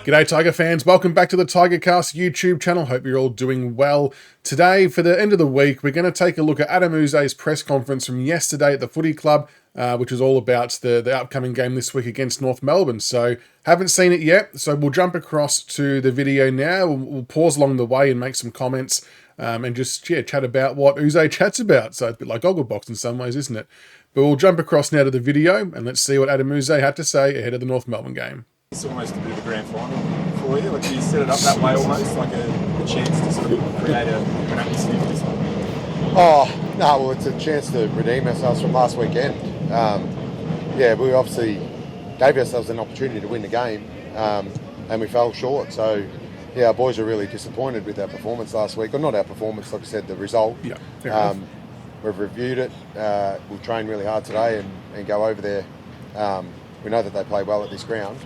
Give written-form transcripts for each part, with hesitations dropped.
G'day Tiger fans, welcome back to the Tigercast YouTube channel. Hope you're all doing well. Today, for the end of the week, we're going to take a look at Ademyze's press conference from yesterday at the footy club, which is all about the upcoming game this week against North Melbourne. So, haven't seen it yet, so we'll jump across to the video now. We'll pause along the way and make some comments and just chat about what Aussier chats about. So, it's a bit like Gogglebox in some ways, isn't it? But we'll jump across now to the video and let's see what Ademyze had to say ahead of the North Melbourne game. It's almost a bit of a grand final for you. Like, do you set it up that way almost, like a chance to sort of create an atmosphere for this one? Oh, no, well, it's a chance to redeem ourselves from last weekend. We obviously gave ourselves an opportunity to win the game, and we fell short. So, our boys are really disappointed with our performance last week. Or not our performance, like I said, the result. Yeah, we've reviewed it. We'll train really hard today and go over there. We know that they play well at this ground.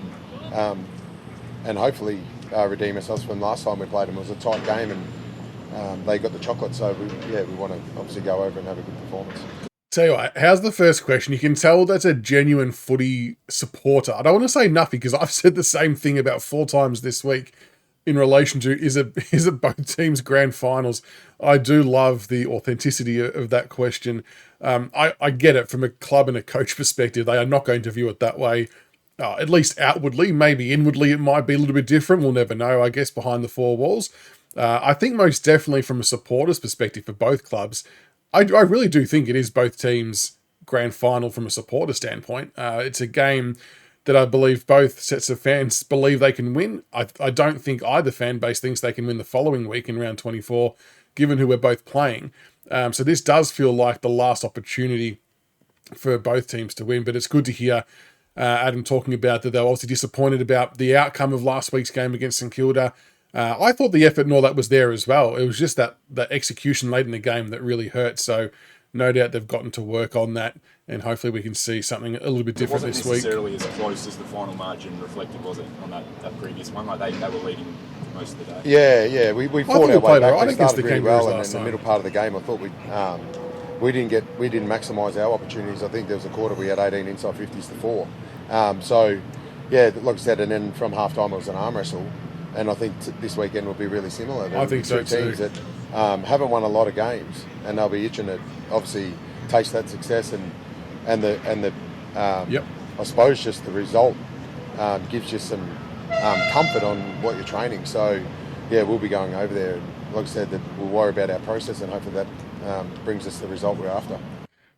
And hopefully redeem ourselves from last time we played them. It was a tight game and they got the chocolate, so we want to obviously go over and have a good performance. Tell you what, how's the first question? You can tell that's a genuine footy supporter. I don't want to say nothing because I've said the same thing about 4 times this week in relation to is it both teams' grand finals. I do love the authenticity of that question. I get it from a club and a coach perspective. They are not going to view it that way. At least outwardly, maybe inwardly it might be a little bit different. We'll never know, I guess, behind the 4 walls. I think most definitely from a supporter's perspective for both clubs, I really do think it is both teams' grand final from a supporter standpoint. It's a game that I believe both sets of fans believe they can win. I don't think either fan base thinks they can win the following week in round 24, given who we're both playing. So this does feel like the last opportunity for both teams to win, but it's good to hear Adem talking about that they were obviously disappointed about the outcome of last week's game against St Kilda. I thought the effort and all that was there as well. It was just that execution late in the game that really hurt. So no doubt they've gotten to work on that, and hopefully we can see something a little bit different this week. It wasn't necessarily as close as the final margin reflected, was it, on that previous one? Like they were leading most of the day. Yeah, we fought our way back. We started really well, and in the time. middle part of the game, I thought we didn't maximise our opportunities. I think there was a quarter we had 18 inside 50s to 4. Like I said, and then from half time it was an arm wrestle, and I think this weekend will be really similar. I think so too. Two teams that haven't won a lot of games, and they'll be itching to obviously taste that success, and the I suppose just the result gives you some comfort on what you're training. So we'll be going over there, and like I said, that we'll worry about our process, and hopefully that brings us the result we're after.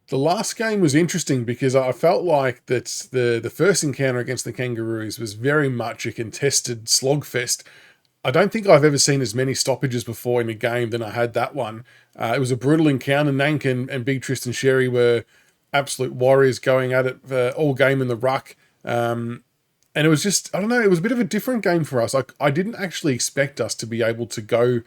The last game was interesting because I felt like that the first encounter against the Kangaroos was very much a contested slogfest. I don't think I've ever seen as many stoppages before in a game than I had that one. It was a brutal encounter. Nank and Big Tristan Sherry were absolute warriors going at it all game in the ruck. And it was just, I don't know, it was a bit of a different game for us. I didn't actually expect us to be able to go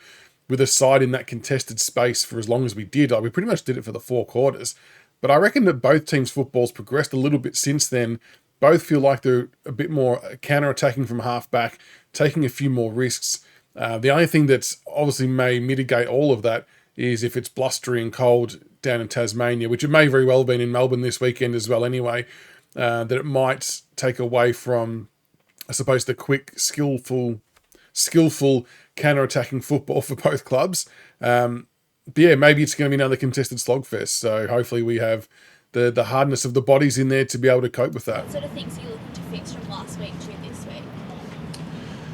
with a side in that contested space for as long as we did. We pretty much did it for the 4 quarters. But I reckon that both teams' football's progressed a little bit since then. Both feel like they're a bit more counter-attacking from half-back, taking a few more risks. The only thing that's obviously may mitigate all of that is if it's blustery and cold down in Tasmania, which it may very well have been in Melbourne this weekend as well anyway, that it might take away from, I suppose, the quick, skillful counter-attacking football for both clubs. But maybe it's going to be another contested slogfest. So hopefully we have the hardness of the bodies in there to be able to cope with that. What sort of things are you looking to fix from last week to this week?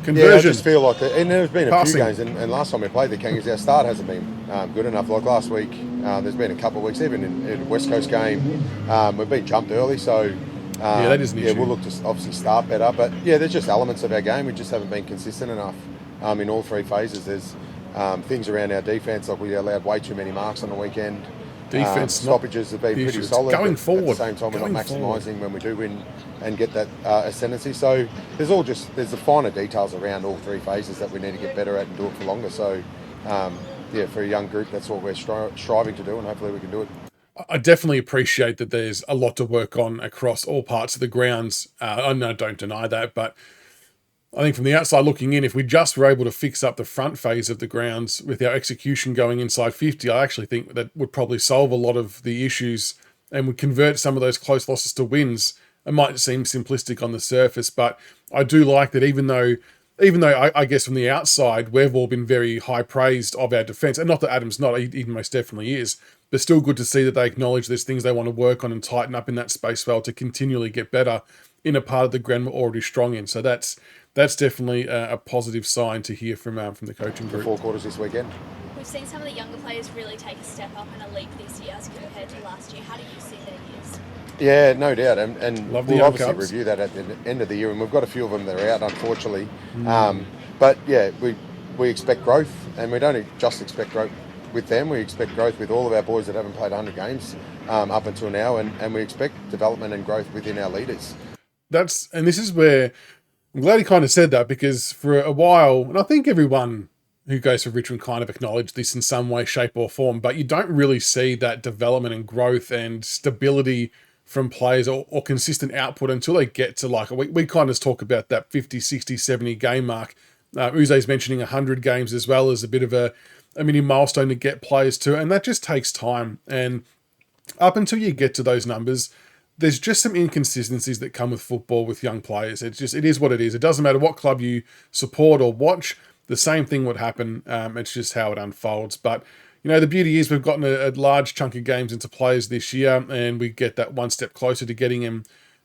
Conversion. Yeah, I just feel like and there's been a few games, and last time we played the Kangaroos, our start hasn't been good enough. Like last week, there's been a couple of weeks, even in the West Coast game, we've been jumped early, so that is an issue. We'll look to obviously start better. But there's just elements of our game we just haven't been consistent enough in all 3 phases. There's things around our defence, like we allowed way too many marks on the weekend. Defence stoppages have been pretty solid. Going forward. At the same time, we're not maximising when we do win and get that ascendancy. So there's the finer details around all 3 phases that we need to get better at and do it for longer. So for a young group, that's what we're striving to do, and hopefully we can do it. I definitely appreciate that there's a lot to work on across all parts of the grounds. I don't deny that, but I think from the outside looking in, if we just were able to fix up the front phase of the grounds with our execution going inside 50, I actually think that would probably solve a lot of the issues and would convert some of those close losses to wins. it might seem simplistic on the surface, but I do like that even though I guess from the outside, we've all been very high praised of our defence, and not that Adem's not, he most definitely is, but still good to see that they acknowledge there's things they want to work on and tighten up in that space well to continually get better in a part of the ground we're already strong in. So that's definitely a positive sign to hear from the coaching group. 4 quarters this weekend. We've seen some of the younger players really take a step up and a leap this year as compared to last year. How do you see their years? Yeah, no doubt, and we'll obviously Cubs. review that at the end of the year, and we've got a few of them that are out, unfortunately. But yeah, we expect growth, and we don't just expect growth with them. We expect growth with all of our boys that haven't played 100 games up until now, and we expect development and growth within our leaders. And this is where I'm glad he kind of said that, because for a while, and I think everyone who goes for Richmond kind of acknowledged this in some way, shape or form, but you don't really see that development and growth and stability from players or consistent output until they get to we kind of talk about that 50, 60, 70 game mark. Uze's mentioning 100 games as well as a bit of a mini milestone to get players to, and that just takes time. And up until you get to those numbers, there's just some inconsistencies that come with football with young players. It is what it is. It doesn't matter what club you support or watch, the same thing would happen. It's just how it unfolds. But the beauty is we've gotten a large chunk of games into players this year, and we get that one step closer to getting them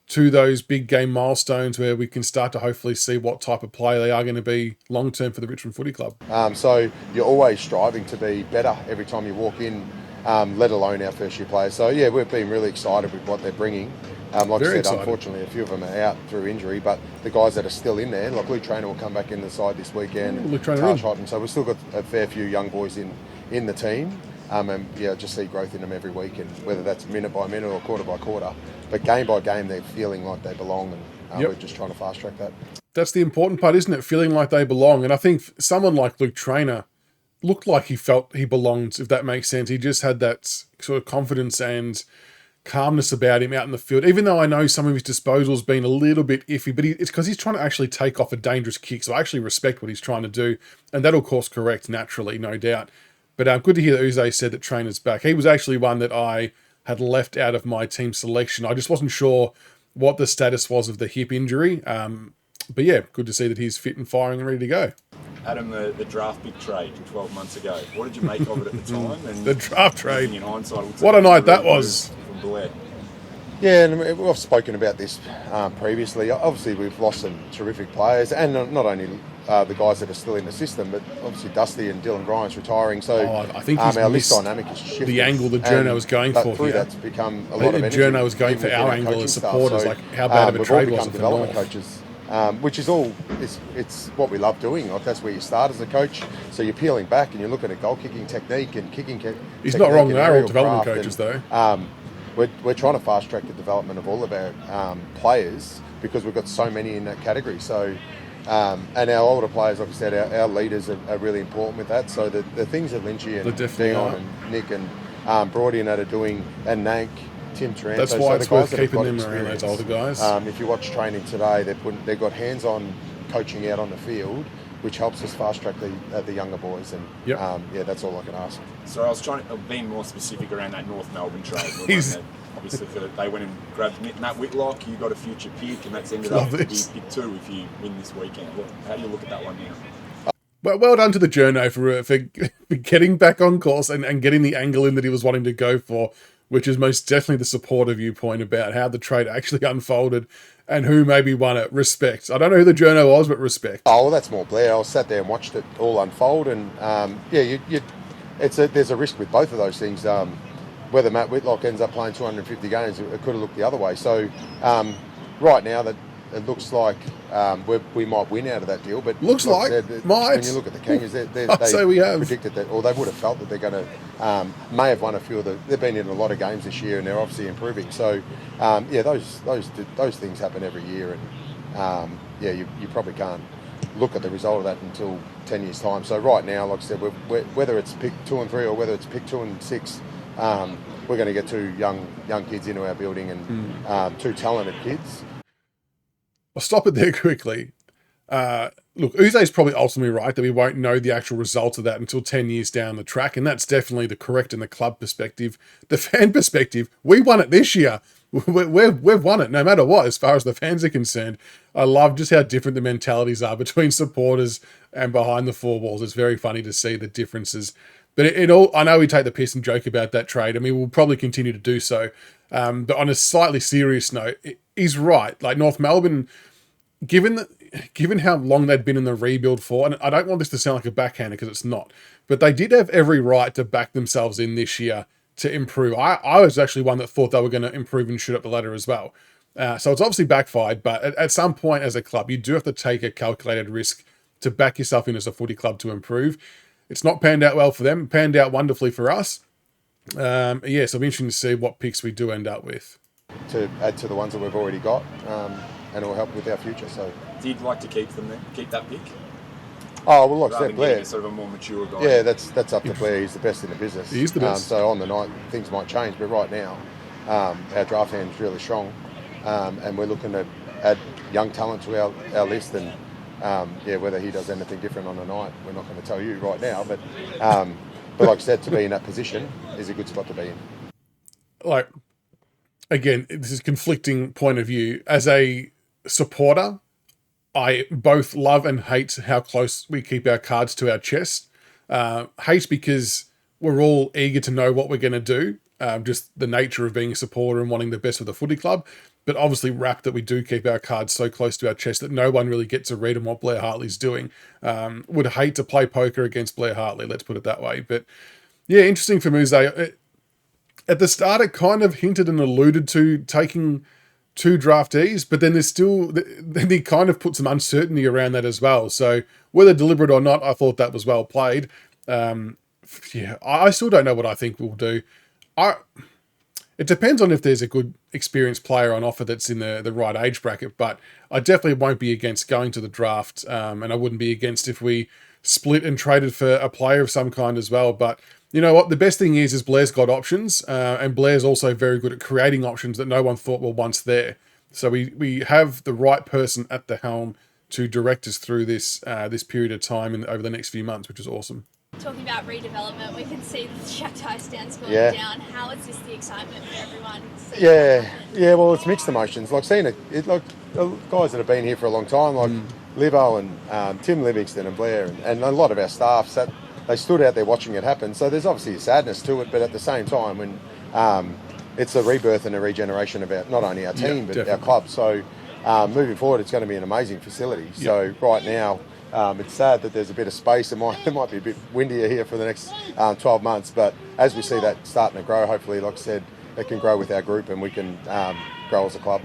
to those big game milestones where we can start to hopefully see what type of player they are going to be long term for the Richmond Footy Club. So you're always striving to be better every time you walk in, let alone our first year players. So yeah, we've been really excited with what they're bringing. Like I said, unfortunately, a few of them are out through injury, but the guys that are still in there, like Luke Trainer will come back in the side this weekend. Luke Trainer. So we've still got a fair few young boys in the team. And yeah, just see growth in them every week, and whether that's minute by minute or quarter by quarter. But game by game, they're feeling like they belong, and we're just trying to fast track that. That's the important part, isn't it? Feeling like they belong. And I think someone like Luke Trainer looked like he felt he belonged, if that makes sense. He just had that sort of confidence and calmness about him out in the field, even though I know some of his disposals been a little bit iffy, but it's because he's trying to actually take off a dangerous kick. So I actually respect what he's trying to do, and that'll course correct naturally, no doubt. But good to hear that Uze said that Trainer's back. He was actually one that I had left out of my team selection. I just wasn't sure what the status was of the hip injury. But yeah, good to see that he's fit and firing and ready to go. Adem, the draft pick trade 12 months ago, what did you make of it at the time? And the draft trade. In hindsight, what a night that was. From Blair. Yeah, and we've spoken about this previously. Obviously, we've lost some terrific players, and not only the guys that are still in the system, but obviously Dusty and Dylan Grimes retiring. So I think our list dynamic has shifted. The angle that Journo was going for here. That's become a lot of energy. Journo was going for our angle as supporters, like how bad of a trade was it for development coaches, which is all, it's what we love doing. Like that's where you start as a coach. So you're peeling back and you're looking at goal kicking technique and kicking. He's not wrong. They're all development coaches, though. We're trying to fast track the development of all of our players because we've got so many in that category. So, and our older players, like I said, our leaders are really important with that. So the things that Lynchy and Dion and Nick and Brody and that are doing, and Nank, Tim Taranto. That's why it's worth keeping them around, those older guys. If you watch training today, they've got hands-on coaching out on the field, which helps us fast track the younger boys, and that's all I can ask. So I was trying to be more specific around that North Melbourne trade. Obviously, they went and grabbed Matt Whitlock. You got a future pick, and that's ended up to be pick 2 if you win this weekend. How do you look at that one now? Well done to the Journo for getting back on course and getting the angle in that he was wanting to go for, which is most definitely the supporter viewpoint about how the trade actually unfolded and who maybe won it. Respect. I don't know who the Journo was, but respect. Oh, well, that's more Blair. I sat there and watched it all unfold, and there's a risk with both of those things. Whether Matt Whitlock ends up playing 250 games, it could have looked the other way. So right now, that it looks like we might win out of that deal. But looks like might. When you look at the Kangaroos, they predicted that, or they would have felt that they're going to may have won a few of they've been in a lot of games this year, and they're obviously improving. So those things happen every year, and you probably can't look at the result of that until 10 years time. So right now, like I said, whether it's pick 2 and 3 or whether it's pick 2 and 6. We're going to get 2 young kids into our building, and 2 talented kids. I'll stop it there quickly. Look, Uze's probably ultimately right that we won't know the actual results of that until 10 years down the track, and that's definitely the correct in the club perspective. The fan perspective, we won it this year. we've won it no matter what, as far as the fans are concerned. I love just how different the mentalities are between supporters and behind the four walls. It's very funny to see the differences. But it all, I know we take the piss and joke about that trade, and we will probably continue to do so. But on a slightly serious note, he's right. Like North Melbourne, given how long they'd been in the rebuild for, and I don't want this to sound like a backhander because it's not, but they did have every right to back themselves in this year to improve. I was actually one that thought they were going to improve and shoot up the ladder as well. So it's obviously backfired, but at some point as a club, you do have to take a calculated risk to back yourself in as a footy club to improve. It's not panned out well for them, panned out wonderfully for us. So it'll be interesting to see what picks we do end up with. To add to the ones that we've already got, and it will help with our future. So, do you like to keep them there? Keep that pick? Oh well, like I said, Blair, sort of a more mature guy. Yeah, that's up to Blair. He's the best in the business. He's the best. So on the night, things might change, but right now, our draft hand is really strong, and we're looking to add young talent to our list. And whether he does anything different on the night, we're not going to tell you right now. But like I said, to be in that position is a good spot to be in. Like, again, this is conflicting point of view. As a supporter, I both love and hate how close we keep our cards to our chest. Hate because we're all eager to know what we're going to do. Just the nature of being a supporter and wanting the best for the footy club. But obviously wrapped that we do keep our cards so close to our chest that no one really gets a read on what Blair Hartley's doing. Would hate to play poker against Blair Hartley, let's put it that way. But yeah, interesting for Muse. At the start, it kind of hinted and alluded to taking 2 draftees, but then then he kind of put some uncertainty around that as well. So whether deliberate or not, I thought that was well played. I still don't know what I think we'll do. It depends on if there's a good experienced player on offer that's in the right age bracket, but I definitely won't be against going to the draft, and I wouldn't be against if we split and traded for a player of some kind as well. But you know what? The best thing is Blair's got options, and Blair's also very good at creating options that no one thought were once there. So we have the right person at the helm to direct us through this period of time over the next few months, which is awesome. Talking about redevelopment, we can see the Shakhtar stands going down. How is this the excitement for everyone? Well, it's mixed emotions. Like seeing it like the guys that have been here for a long time, like Livo and Tim Livingston and Blair and a lot of our staff they stood out there watching it happen. So there's obviously a sadness to it, but at the same time, when it's a rebirth and a regeneration of not only our team but definitely our club. So moving forward, it's going to be an amazing facility. Yep. So right now, it's sad that there's a bit of space. It might be a bit windier here for the next 12 months, but as we see that starting to grow, hopefully, like I said, it can grow with our group and we can grow as a club.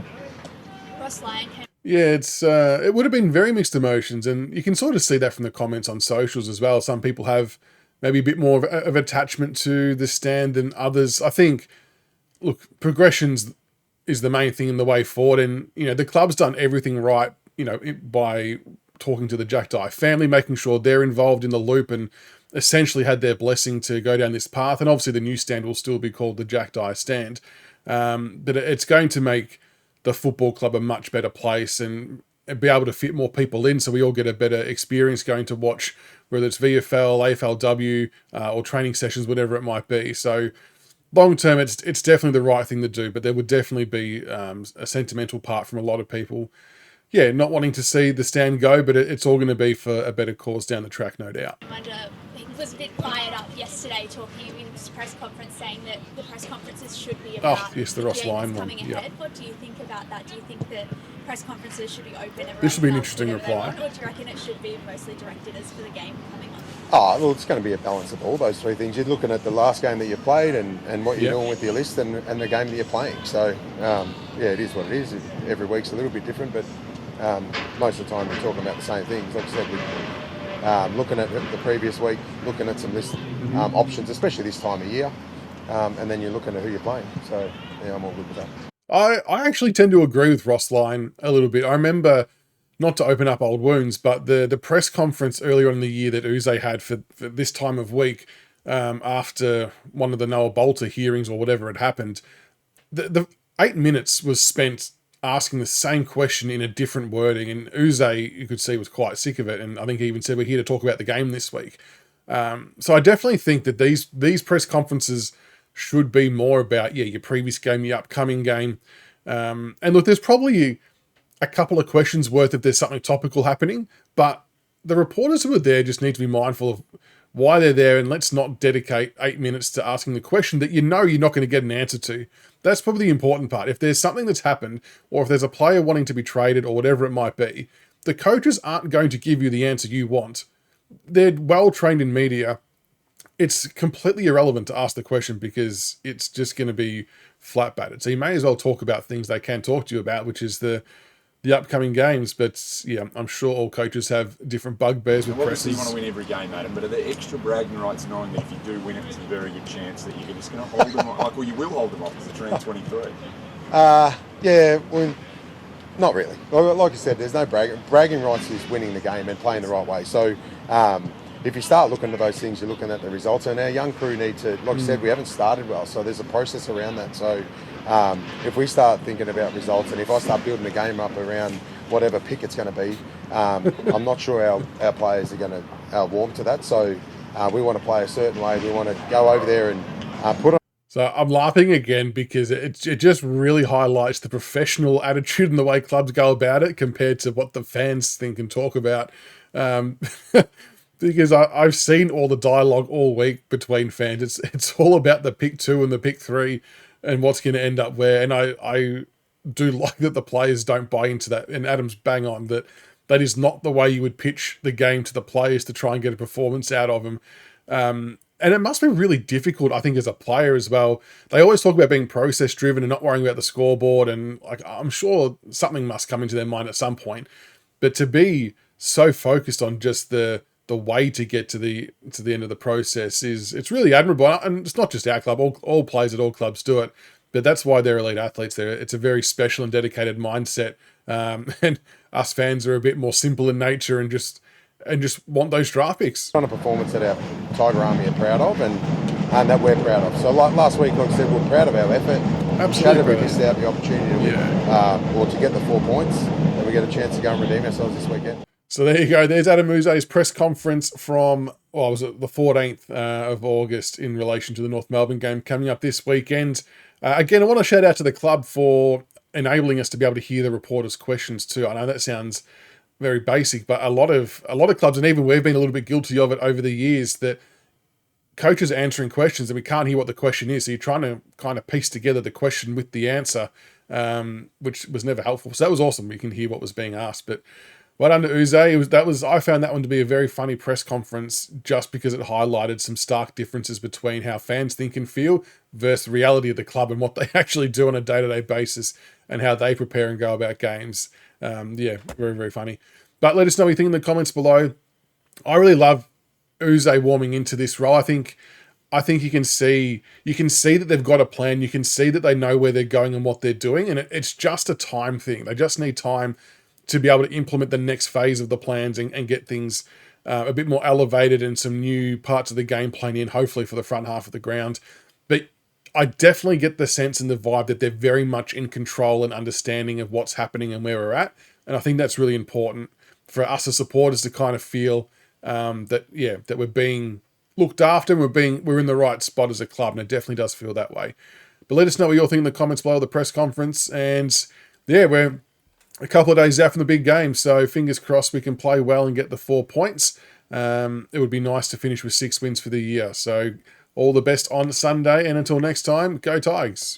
Ross Lyon came. Yeah, it would have been very mixed emotions, and you can sort of see that from the comments on socials as well. Some people have maybe a bit more of attachment to the stand than others. I think, look, progressions is the main thing in the way forward, and the club's done everything right, by talking to the Jack Dye family, making sure they're involved in the loop and essentially had their blessing to go down this path. And obviously the new stand will still be called the Jack Dye stand. But it's going to make the football club a much better place and be able to fit more people in so we all get a better experience going to watch, whether it's VFL, AFLW, or training sessions, whatever it might be. So long term, it's definitely the right thing to do, but there would definitely be a sentimental part from a lot of people. Yeah, not wanting to see the stand go, but it's all going to be for a better cause down the track, no doubt. He was a bit fired up yesterday talking in his press conference saying that the press conferences should be about the Ross Lyon one. Coming ahead. What do you think about that? Do you think that press conferences should be open? This should be an interesting reply. Or do you reckon it should be mostly directed as for the game coming on? Well, it's going to be a balance of all those three things. You're looking at the last game that you played and what you're doing with your list and the game that you're playing. So, it is what it is. Every week's a little bit different, but most of the time we're talking about the same things. Like I said, we're looking at the previous week, looking at some list options, especially this time of year, and then you're looking at who you're playing. So, I'm all good with that. I actually tend to agree with Ross Lyon a little bit. I remember, not to open up old wounds, but the press conference earlier in the year that Uze had for this time of week, after one of the Noah Bolter hearings or whatever had happened, the 8 minutes was spent asking the same question in a different wording, and Uze, you could see, was quite sick of it, and I think he even said, we're here to talk about the game this week. So I definitely think that these press conferences should be more about, your previous game, your upcoming game. And look, there's probably a couple of questions worth if there's something topical happening, but the reporters who are there just need to be mindful of why they're there, and let's not dedicate 8 minutes to asking the question that you're not going to get an answer to. That's probably the important part. If there's something that's happened, or if there's a player wanting to be traded, or whatever it might be, the coaches aren't going to give you the answer you want. They're well trained in media. It's completely irrelevant to ask the question because it's just going to be flat battered. So you may as well talk about things they can talk to you about, which is the upcoming games. But yeah, I'm sure all coaches have different bugbears with presses. Obviously you want to win every game, Adam, but are there extra bragging rights knowing that if you do win it, it's a very good chance that you're just going to hold them off, or you will hold them off because it's around 23? Yeah, well, not really. Like I said, there's no bragging. Bragging rights is winning the game and playing the right way. So if you start looking at those things, you're looking at the results. And our young crew need to, like I said, we haven't started well. So there's a process around that. So if we start thinking about results, and if I start building the game up around whatever pick it's going to be, I'm not sure our players are going to warm to that. So we want to play a certain way. We want to go over there and put on. So I'm laughing again because it just really highlights the professional attitude and the way clubs go about it compared to what the fans think and talk about. Because I've seen all the dialogue all week between fans. It's all about the pick 2 and the pick 3 and what's going to end up where. And I do like that the players don't buy into that. And Adam's bang on that is not the way you would pitch the game to the players to try and get a performance out of them. And it must be really difficult, I think, as a player as well. They always talk about being process-driven and not worrying about the scoreboard. And I'm sure something must come into their mind at some point. But to be so focused on just the way to get to the end of the process it's really admirable. And it's not just our club; all players at all clubs do it. But that's why they're elite athletes. It's a very special and dedicated mindset. And us fans are a bit more simple in nature and just want those draft picks. On a performance that our Tiger Army are proud of and that we're proud of. So like last week, like I said, we're proud of our effort. Absolutely. We missed out the opportunity to get the 4 points, and we get a chance to go and redeem ourselves this weekend. So there you go. There's Ademyze's press conference from, was it the 14th of August in relation to the North Melbourne game coming up this weekend. Again, I want to shout out to the club for enabling us to be able to hear the reporters' questions too. I know that sounds very basic, but a lot of clubs, and even we've been a little bit guilty of it over the years, that coaches are answering questions and we can't hear what the question is. So you're trying to kind of piece together the question with the answer, which was never helpful. So that was awesome. You can hear what was being asked. But well done to Uze. I found that one to be a very funny press conference just because it highlighted some stark differences between how fans think and feel versus the reality of the club and what they actually do on a day-to-day basis and how they prepare and go about games. Very, very funny. But let us know what you think in the comments below. I really love Uze warming into this role. I think you can see that they've got a plan. You can see that they know where they're going and what they're doing. And it's just a time thing. They just need time to be able to implement the next phase of the plans and get things a bit more elevated and some new parts of the game plan in, hopefully for the front half of the ground. But I definitely get the sense and the vibe that they're very much in control and understanding of what's happening and where we're at. And I think that's really important for us as supporters to kind of feel that we're being looked after and we're in the right spot as a club. And it definitely does feel that way. But let us know what you all think in the comments below the press conference. And we're a couple of days out from the big game. So fingers crossed we can play well and get the 4 points. It would be nice to finish with 6 wins for the year. So all the best on Sunday, and until next time, go Tigers.